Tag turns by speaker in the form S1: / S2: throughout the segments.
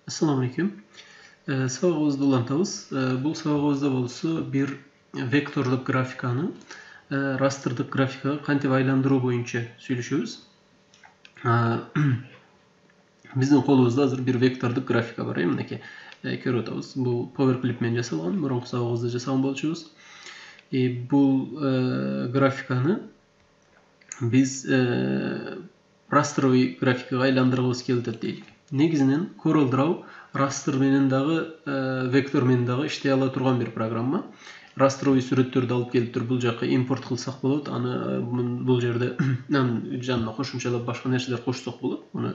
S1: Assalamu alaikum. Сабағыбызды улантабыз. Бұл сабағыбызда болсо bir vekтордук графиканы растрдык графикага кантип айландыруу боюнча сүйлөшөбүз. Биздин колубузда азыр bir vekтордук графика бар. Мынакей көрүп атабыз. Бул PowerClip менен жасалган. Мурунку сабагыбызда жасаган болчубуз. Бул графиканы биз растровый графикага айландыргыбыз келип атат дейли. Негизинен CorelDRAW растр менен дагы вектор менен дагы иштей ала турган бир программа. Растровый сүрөттөрдү алып келип туруп бул жакка импорт кылсак болот. Аны бул жерде жанына кошумчалап башка нерселер кошсок болот. Муну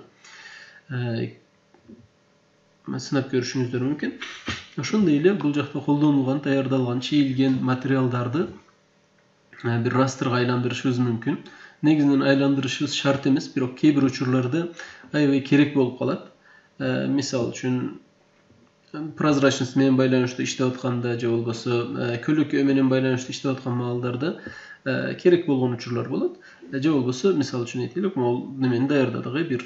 S1: сынап көрүшүңүздөр мүмкүн. Ошондой эле бул жакта колдонулган, даярдалган, чийилген материалдарды бир растрга айландырышыбыз мүмкүн. Негизинен айландырышыбыз шарт эмес, бирок кээ бир учурларда аябай керек болуп калат. Мисал үчүн прозрачность менен байланыштуу иштеп атканда же болбосо көлөкө менен байланыштуу иштеп аткан маалдарда керек болгон учурлар болот. Же болбосо мисал үчүн айтайлык, могул немени даярдадык, бир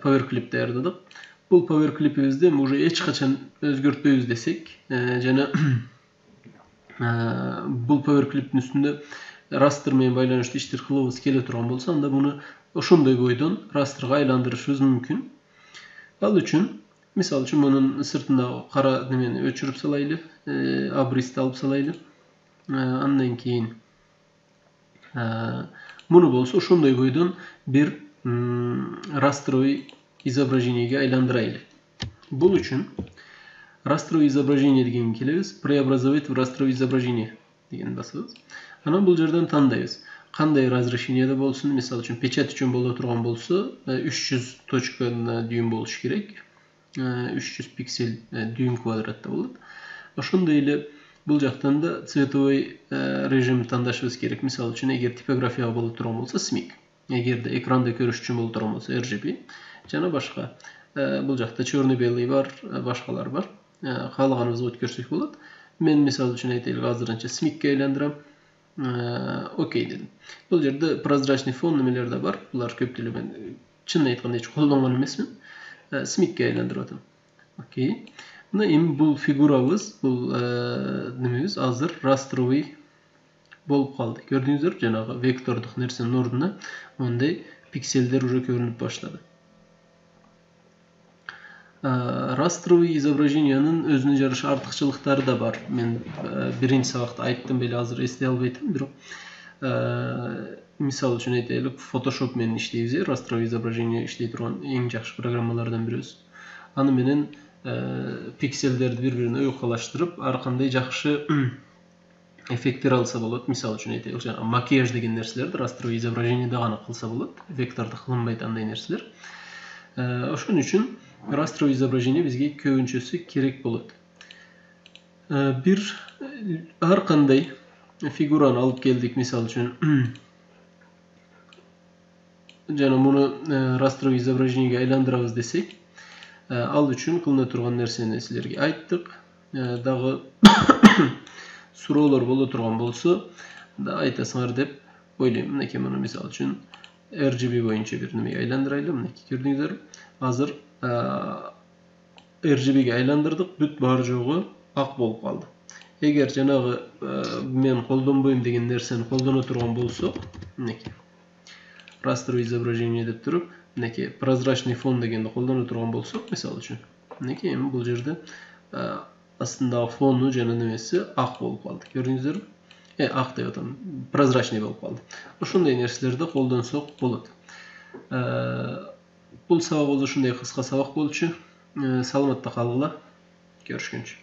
S1: PowerClip даярдадык. Бул PowerClip'ибизди уже эч качан өзгөртпөйбүз десек, жана бул PowerClip'тин үстүндө растр менен байланыштуу иштер кылыбыз келе турган болсо, анда муну ошондой бойдон растрга айландырышыбыз мүмкүн. Ал үчүн мисал үчүн мунун сыртында кара немени өчүрүп салайлы, абристи алып салайлы. Андан кийин муну болсо ошондой бойдон бир растровый изображениеге айландырайлы. Бул үчүн растровый изображение дегенге келебиз. Преобразовать в растровое изображение деген басабыз. Анан бул жерден тандайбыз. Кандай разрешениеде болсун, мисал үчүн печать үчүн боло турган болсо 300 точканы дүйүм болуш керек. 300 пиксель дүйүм квадратта болот. Ошондой эле бул жактан да цветовой режим тандашыбыз керек. Мисал үчүн эгер типографияга боло турган болсо SMIC, эгерде экранда көрүш үчүн боло турган болсо RGB жана башка. Бул жакта черно-белый бар, башкалар бар. Каалаганыбызга өткөрсөк болот. Мен мисал үчүн айтайлык, азырынча SMIC-ке айландырам. Окей дедим. Бул жерде прозрачный фон немелер да бар. Булар көптөлүк мен чынын айтканда эч колдонгон эмесмин. SMIC-ке айландырып атам. Окей. Мына эми бул фигурабыз, бул немебиз азыр растровый болуп калды. Көрдүңүздөр, жанагы вектордук нерсенин ордуна мондай пикселдер уже көрүнүп баштады. Растровый изображениянын өзүнө жараша артыкчылыктары да бар. Мен биринчи сабакта айттым беле, азыр эстей албайтым, бирок мисал үчүн айтайлык, Photoshop менен иштейбиз, растровый изображение иштей турган эң жакшы программалардан бирибиз. Аны менен пикселдерди бири-бирине уюкалаштырып, ар кандай жакшы эффекттер алса болот. Мисал үчүн айтайлык, жана макияж деген нерселерди растровый изображениеде гана кылса болот. Вектордо кылынбайт андай нерселер. Ошон үчүн растровый изображение бизге көбүнчөсү керек болот. Бир ар кандай фигураны алып келдик, мисал үчүн жана муну растровый изображениеге айландырабыз десек, ал үчүн кылына турган нерсени силерге айттык. Дагы суроолор боло турган болсо да айтасыңар деп ойлойм. Мынакей муну мисал үчүн RGB боюнча бир немеге айландырайлы. Мынакей көрдүңүздөр. Азыр RGB-ге айландырдык, бүт бар жогу ак болуп калды. Эгер жанагы мен колдонбойм деген нерсени колдоно турган болсок, мынакей растровый изображение деп туруп, мынакей прозрачный фон дегенди колдоно турган болсок, мисал үчүн, мынакей эми бул жерде астындагы фону жана немеси ак болуп калды. Көрдүңүздөрбү? Ак деп атам, прозрачный болуп калды. Ошондой нерселерди колдонсок болот. Бул сабагыбыз ушундай кыска сабак болчу. Саламатта калгыла. Көрүшкөнчө.